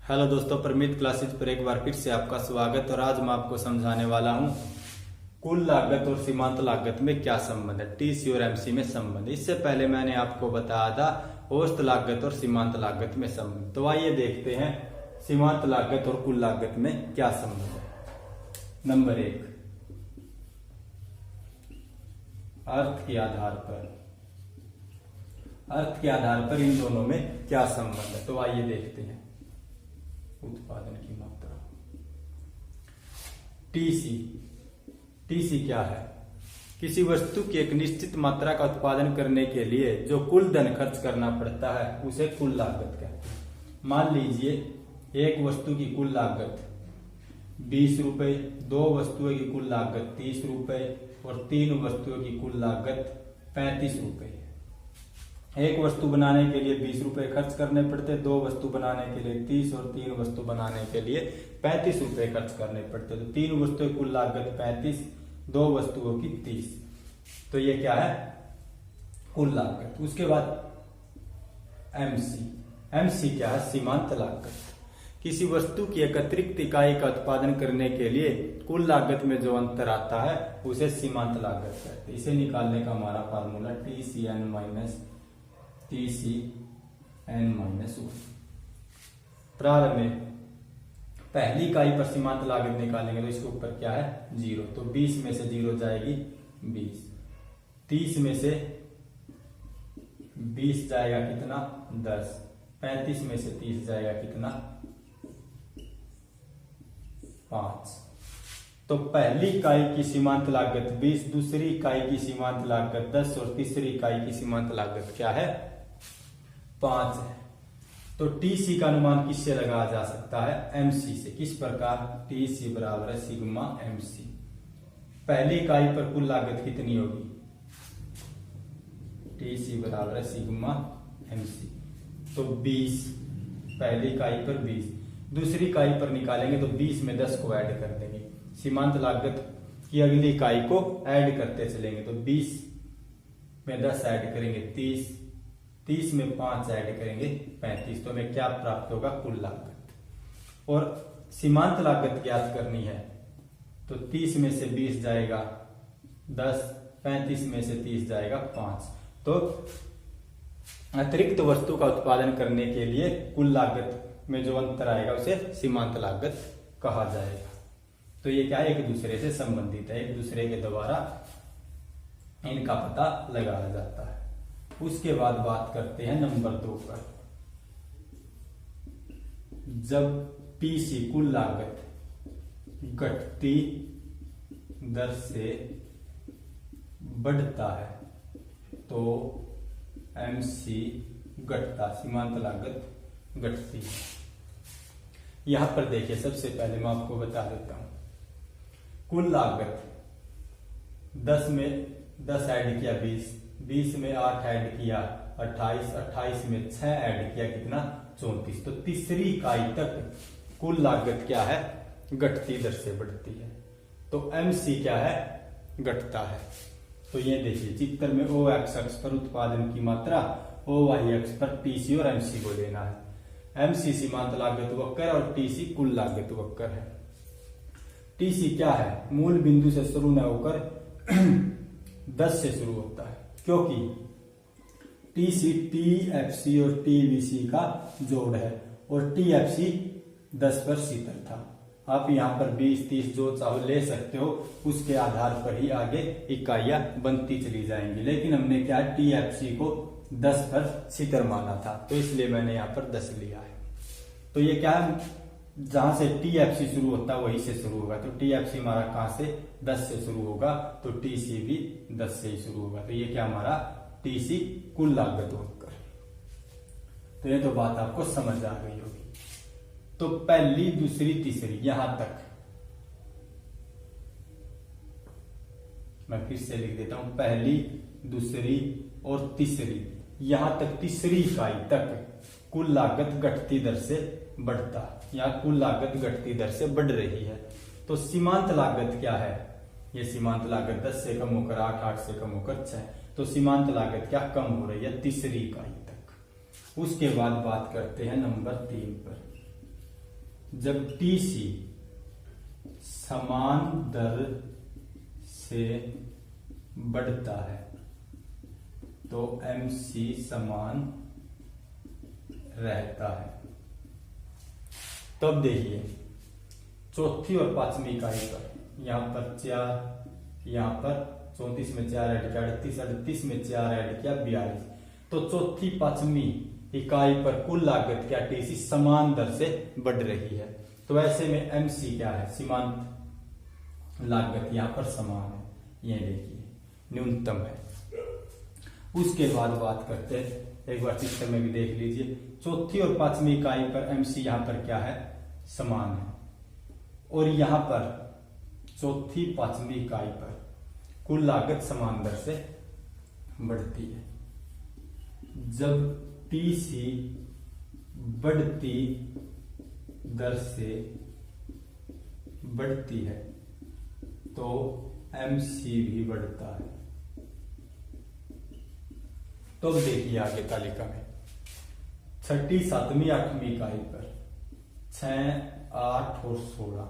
Hello दोस्तों, परमित classes पर एक बार फिर से आपका स्वागत। और आज मैं आपको समझाने वाला हूं कुल लागत और सीमांत लागत में क्या संबंध है, टीसी और एमसी में संबंध। इससे पहले मैंने आपको बताया था औसत लागत और सीमांत लागत में संबंध। तो आइए देखते हैं सीमांत लागत और कुल लागत में क्या संबंध है। नंबर 1, अर्थ के आधार पर इन दोनों में क्या संबंध है। तो आइए देखते हैं। उत्पादन की मात्रा, टीसी क्या है? किसी वस्तु की एक निश्चित मात्रा का उत्पादन करने के लिए जो कुल धन खर्च करना पड़ता है उसे कुल लागत कहते हैं। मान लीजिए एक वस्तु की कुल लागत 20 रुपए, 2 वस्तुओं की कुल लागत 30 रुपए और 3 वस्तुओं की कुल लागत 35 रुपए है। एक वस्तु बनाने के लिए 20 रुपए खर्च करने पड़ते, 2 वस्तु बनाने के लिए 30 और 3 वस्तु बनाने के लिए 35 रुपए खर्च करने पड़ते। तो 3 वस्तुओं की कुल लागत 35, 2 वस्तुओं की 30। तो ये क्या है? कुल लागत। उसके बाद एमसी क्या है? सीमांत लागत। किसी वस्तु की एक अतिरिक्त इकाई का उत्पादन करने के लिए कुल लागत में जो अंतर आता है उसे सीमांत लागत कहते हैं। इसे निकालने का हमारा फार्मूला TCN -1। प्रारंभ में पहली इकाई पर सीमांत लागत निकालेंगे तो इसके ऊपर क्या है? 0। तो 20 में से 0 जाएगी 20, 30 में से 20 जाएगा कितना? 10, 35 में से 30 जाएगा कितना? 5। तो पहली इकाई की सीमांत लागत 20, दूसरी इकाई की सीमांत लागत 10 और तीसरी इकाई की सीमांत लागत क्या है? 5 है। तो टीसी का अनुमान किससे लगाया जा सकता है? एमसी से। किस प्रकार? टीसी बराबर है सिग्मा एमसी। पहली इकाई पर कुल लागत कितनी होगी? टीसी बराबर है सिग्मा एमसी। तो 20 पहली इकाई पर 20, दूसरी इकाई पर निकालेंगे तो 20 में 10 को ऐड कर देंगे। सीमांत लागत की अगली इकाई को ऐड करते चलेंगे तो 20 में 10 ऐड करेंगे 30, 30 में 5 ऐड करेंगे 35। तो हमें क्या प्राप्त होगा? कुल लागत। और सीमांत लागत ज्ञात करनी है तो 30 में से 20 जाएगा 10, 35 में से 30 जाएगा 5। तो अतिरिक्त वस्तु का उत्पादन करने के लिए कुल लागत में जो अंतर आएगा उसे सीमांत लागत कहा जाएगा। तो ये क्या है? एक दूसरे से संबंधित है, एक दूसरे के द्वारा इनका पता लगाया जाता है। उसके बाद बात करते हैं नंबर 2 पर। जब टीसी कुल लागत घटती दर से बढ़ता है तो एमसी घटता, सीमांत लागत घटती है। यहां पर देखिए, सबसे पहले मैं आपको बता देता हूं। कुल लागत 10 में 10 ऐड किया 20, 20 में 8 ऐड किया 28, 28 में 6 ऐड किया कितना? 34। तो तीसरी इकाई तक कुल लागत क्या है? घटती दर से बढ़ती है। तो एमसी क्या है? घटता है। तो ये देखिए चित्र में ओ एक्स अक्ष पर उत्पादन की मात्रा, ओ वाई अक्ष पर टीसी और एमसी को लेना है। एमसी सीमांत लागत वक्र और टीसी कुल लागत वक्र है। टीसी क्या है? मूल बिंदु से शुरू न होकर 10 से शुरू होता है, क्योंकि टीसी टीएफसी और टीवीसी का जोड़ है और टीएफसी 10 पर शीतल था। आप यहाँ पर 20, 30 जो चाहो ले सकते हो, उसके आधार पर ही आगे इकाइयां बनती चली जाएंगी। लेकिन हमने क्या टीएफसी को 10 पर शीतल माना था, तो इसलिए मैंने यहाँ पर 10 लिया है। तो ये क्या है? जहां से टीएफसी शुरू होता है वहीं से शुरू होगा। तो टीएफसी हमारा कहां से? 10 से शुरू होगा, तो टीसी भी 10 से ही शुरू होगा। तो ये क्या हमारा? टीसी कुल लागत वक्र। तो ये तो बात आपको समझ आ गई होगी। तो पहली, दूसरी, तीसरी, यहां तक मैं फिर से लिख देता हूं। पहली, दूसरी और तीसरी, यहां तक तीसरी इकाई तक कुल लागत घटती दर से बढ़ता, या कुल लागत घटती दर से बढ़ रही है। तो सीमांत लागत क्या है? ये सीमांत लागत 10 से कम होकर 8, 8 से कम होकर 6। तो सीमांत लागत क्या कम हो रही है? तीसरी इकाई तक। उसके बाद बात करते हैं नंबर 3 पर। जब टीसी समान दर से बढ़ता है तो एमसी समान रहता है। तब देखिए चौथी और पांचवी इकाई पर, यहां पर 4, यहां पर 34 में 4 ऐड किया 38, 38 में 4 ऐड किया 42। तो चौथी पांचवी इकाई पर कुल लागत क्या टीसी समान दर से बढ़ रही है। तो ऐसे में एमसी क्या है, सीमांत लागत यहां पर समान है, ये देखिए न्यूनतम है। उसके बाद बात करते हैं, एक बार चित्र में भी देख लीजिए, चौथी और पांचवी इकाई पर एमसी यहां पर क्या है, समान है, और यहां पर चौथी पांचवी इकाई पर कुल लागत समान दर से बढ़ती है। जब टीसी बढ़ती दर से बढ़ती है तो एमसी भी बढ़ता है। तो देखिए आगे तालिका में छठी, सातवीं, आठवीं इकाई पर 6, 8 और 16,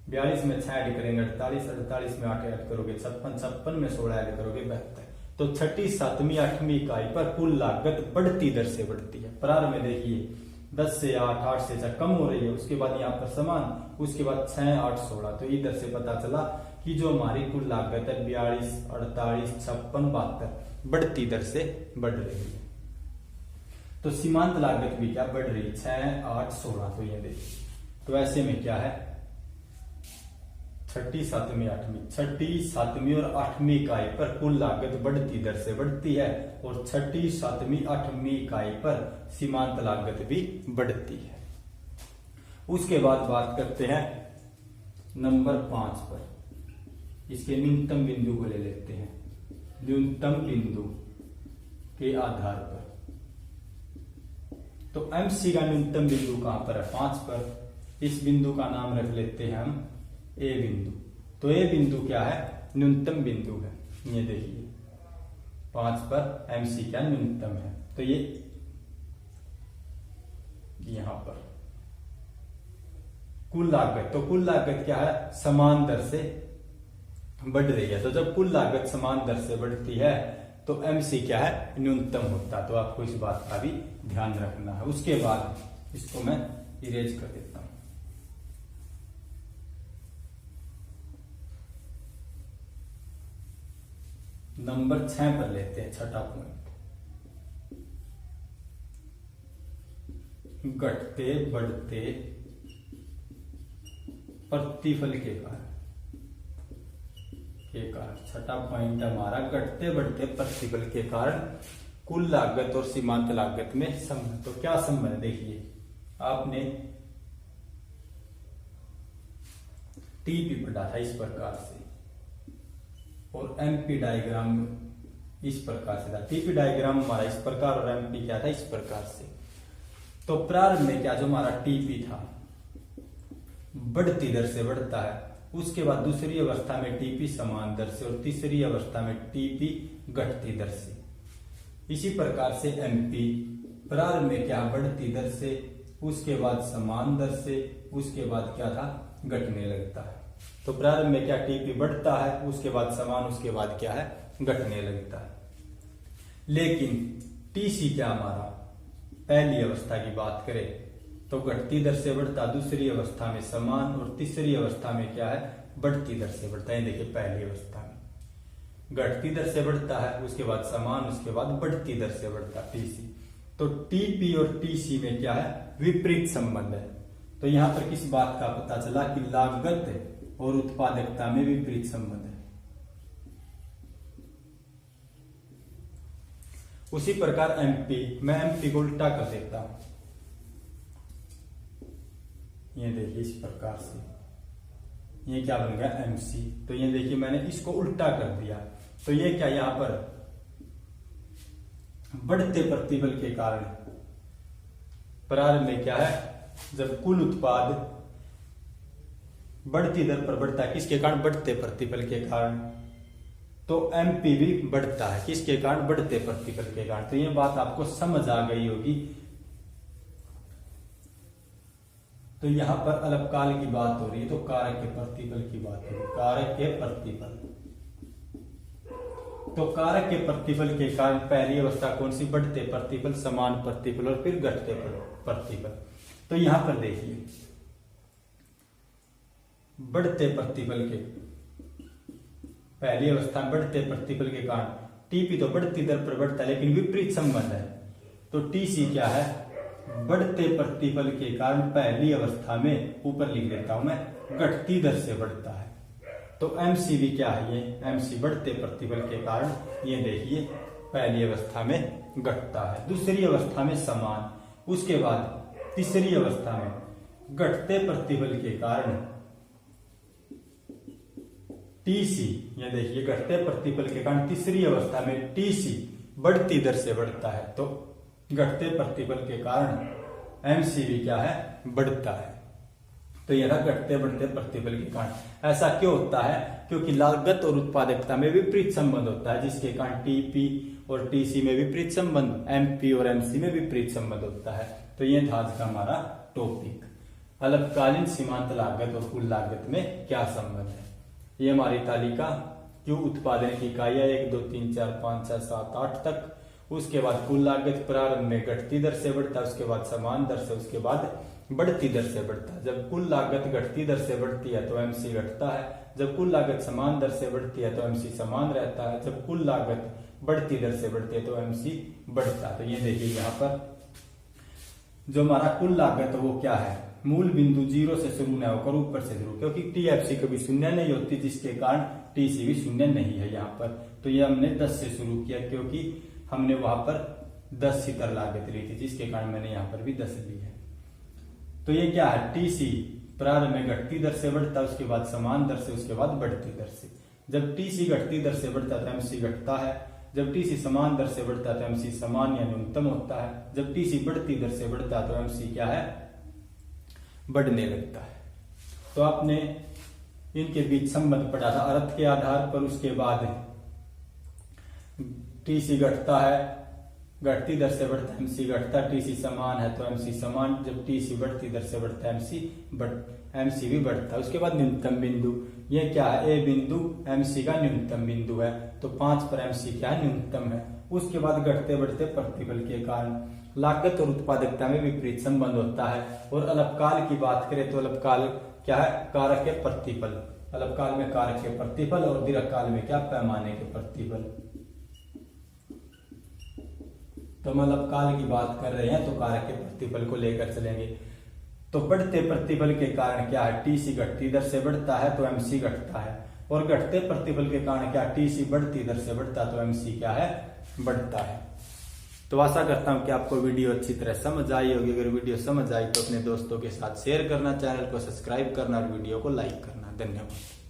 42 में 6 ऐड करेंगे 48, 48 में 8 ऐड करोगे 56, 56 में 16 ऐड करोगे 72। तो छठी, सातवीं, आठवीं इकाई पर कुल लागत बढ़ती दर से बढ़ती है। प्रारंभ में देखिए 10 से 8, 8 से 6 कम हो रही है, उसके बाद यहाँ पर समान, उसके बाद 6, 8, 16। तो इधर से पता चला कि जो हमारी कुल लागत है 42, 48, 56, 72 बढ़ती दर से बढ़ रही है। तो सीमांत लागत भी क्या बढ़ रही है, 6, 8, 16। तो ये देखिए, तो ऐसे में क्या है, छठी, सातवीं, आठवीं, छठी, सातवीं और आठवीं इकाई पर कुल लागत बढ़ती दर से बढ़ती है, और छठी, सातवीं, आठवीं इकाई पर सीमांत लागत भी बढ़ती है। उसके बाद बात करते हैं नंबर 5 पर, इसके न्यूनतम बिंदु को ले लेते हैं। न्यूनतम बिंदु के आधार पर तो एमसी का न्यूनतम बिंदु कहां पर है, 5 पर। इस बिंदु का नाम रख लेते हैं हम ए बिंदु। तो ए बिंदु क्या है, न्यूनतम बिंदु है। ये देखिए 5 पर एमसी क्या न्यूनतम है। तो ये यहां पर कुल लागत, तो कुल लागत क्या है, समान दर से बढ़ रही है। तो जब कुल लागत समान दर से बढ़ती है तो एमसी क्या है, न्यूनतम होता है। तो आपको इस बात का भी ध्यान रखना है। उसके बाद इसको मैं इरेज कर देता हूं। नंबर 6 पर लेते हैं, छठा पॉइंट, घटते बढ़ते प्रतिफल के कारण। छठा पॉइंट हमारा घटते बढ़ते प्रतिफल के कारण कुल लागत और सीमांत लागत में संबंध। तो क्या संबंध, देखिए आपने टीपी पढ़ा था इस प्रकार से, और एमपी डायग्राम इस प्रकार से था। टीपी डायग्राम हमारा इस प्रकार और एमपी क्या था, इस प्रकार से। तो प्रारंभ में क्या, जो हमारा टीपी था बढ़ती दर से बढ़ता है, उसके बाद दूसरी अवस्था में टीपी समान दर से, और तीसरी अवस्था में टीपी घटती दर से। इसी प्रकार से एमपी प्रारंभ में क्या, बढ़ती दर से, उसके बाद समान दर से, उसके बाद क्या था, घटने लगता है। तो प्रारंभ में क्या, टीपी बढ़ता है, उसके बाद समान, उसके बाद क्या है, घटने लगता है। लेकिन टीसी क्या हमारा पहली अवस्था की बात करें तो घटती दर से बढ़ता, दूसरी अवस्था में समान, और तीसरी अवस्था में क्या है, बढ़ती दर से बढ़ता है। देखिए पहली अवस्था में घटती दर से बढ़ता है, उसके बाद समान, उसके बाद बढ़ती दर से बढ़ता टीसी। तो टीपी और टीसी में क्या है, विपरीत संबंध है। तो यहां पर किस बात का पता चला कि लागत और उत्पादकता में विपरीत संबंध है। उसी प्रकार एमपी, मैं एमपी को उल्टा कर देता हूं। ये देखिए इस प्रकार से, ये क्या बन गया, एमसी। तो ये देखिए मैंने इसको उल्टा कर दिया। तो ये क्या, यहां पर बढ़ते प्रतिबल के कारण प्रारंभ में क्या है, जब कुल उत्पाद बढ़ती दर पर बढ़ता है, किसके कारण, बढ़ते प्रतिबल के कारण। तो एमपी भी बढ़ता है, किसके कारण, बढ़ते प्रतिबल के कारण। तो ये बात आपको समझ आ गई होगी। तो यहाँ पर अल्पकाल की बात हो रही है, तो कारक के प्रतिफल की बात हो रही है, कारक के प्रतिफल। तो कारक के प्रतिफल के कारण पहली अवस्था कौन सी? बढ़ते प्रतिफल, समान प्रतिफल और फिर घटते प्रतिफल। तो यहां पर देखिए बढ़ते प्रतिफल के पहली अवस्था में बढ़ते प्रतिफल के कारण टीपी तो बढ़ती दर पर बढ़ता है, लेकिन विपरीत संबंध है। तो टीसी क्या है? बढ़ते प्रतिफल के कारण पहली अवस्था में, ऊपर लिख देता हूं मैं, घटती दर से बढ़ता है। तो एमसी भी क्या है? ये एमसी बढ़ते प्रतिफल के कारण ये देखिए पहली अवस्था में घटता है, दूसरी अवस्था में समान, उसके बाद तीसरी अवस्था में घटते प्रतिफल के कारण टीसी, ये देखिए घटते प्रतिफल के कारण तीसरी अवस्था में टीसी बढ़ती दर से बढ़ता है। तो घटते प्रतिफल के कारण एमसी भी क्या है? बढ़ता है। तो यह घटते बढ़ते प्रतिफल के कारण। ऐसा क्यों होता है? क्योंकि लागत और उत्पादकता में विपरीत संबंध होता है, जिसके कारण टीपी और टीसी में विपरीत संबंध, एमपी और एमसी में विपरीत संबंध होता है। तो यह था आज का हमारा टॉपिक, अल्पकालीन सीमांत लागत और कुल लागत में क्या संबंध है। ये हमारी तालिका जो उत्पादन की इकाइयां 1 2 3 4 5 6 7 8 तक, उसके बाद कुल लागत प्रारंभ में घटती दर से बढ़ता है, उसके बाद समान दर से, उसके बाद बढ़ती दर से बढ़ता है। जब कुल लागत घटती दर से बढ़ती है तो एमसी घटता है, जब कुल लागत समान दर से बढ़ती है तो एमसी समान रहता है, जब कुल लागत बढ़ती दर से बढ़ती है तो एमसी बढ़ता है। तो ये देखिए यहाँ पर जो हमारा कुल लागत है वो क्या है? मूल बिंदु 0 से शुरू न होकर ऊपर से शुरू, क्योंकि टीएफसी कभी शून्य नहीं होती, जिसके कारण टीसी भी शून्य नहीं है यहाँ पर। तो ये हमने 10 से शुरू किया, क्योंकि हमने वहां पर 10 सीतर लागत ली थी, जिसके कारण मैंने यहाँ पर भी 10 ली है। तो ये क्या है? टीसी प्रारंभ में घटती दर से बढ़ता है, उसके बाद समान दर से, उसके बाद बढ़ती दर से। जब टीसी घटती दर से बढ़ता है तो एमसी घटता है, जब टीसी समान दर से बढ़ता है तो एमसी समान या न्यूनतम होता है, जब टीसी बढ़ती दर से बढ़ता है तो एमसी क्या है? बढ़ने लगता है। तो आपने इनके बीच संबंध पढ़ा था अर्थ के आधार पर। उसके बाद टीसी घटता है, घटती दर से बढ़ता है, एमसी घटता, टीसी समान है तो एमसी समान, जब टीसी बढ़ती दर से बढ़ता है एमसी भी बढ़ता है। उसके बाद न्यूनतम बिंदु, ये क्या है? ए बिंदु एमसी का न्यूनतम बिंदु है, तो 5 पर एमसी क्या है? न्यूनतम है। उसके बाद घटते बढ़ते प्रतिफल के कारण लागत और उत्पादकता में विपरीत संबंध होता है। और अल्पकाल की बात करें तो अल्पकाल क्या है? कारक के प्रतिफल। अल्पकाल में कारक के प्रतिफल और दीर्घकाल में क्या? पैमाने के प्रतिफल। तो हम अल्पकाल की बात कर रहे हैं तो कारक के प्रतिफल को लेकर चलेंगे। तो बढ़ते प्रतिफल के कारण क्या है? टीसी घटती दर से बढ़ता है तो एमसी घटता है, और घटते प्रतिफल के कारण क्या? टीसी बढ़ती दर से बढ़ता है तो एमसी क्या है? बढ़ता है। तो आशा करता हूं कि आपको वीडियो अच्छी तरह समझ आई होगी। अगर वीडियो समझ आई तो अपने दोस्तों के साथ शेयर करना, चैनल को सब्सक्राइब करना और वीडियो को लाइक करना। धन्यवाद।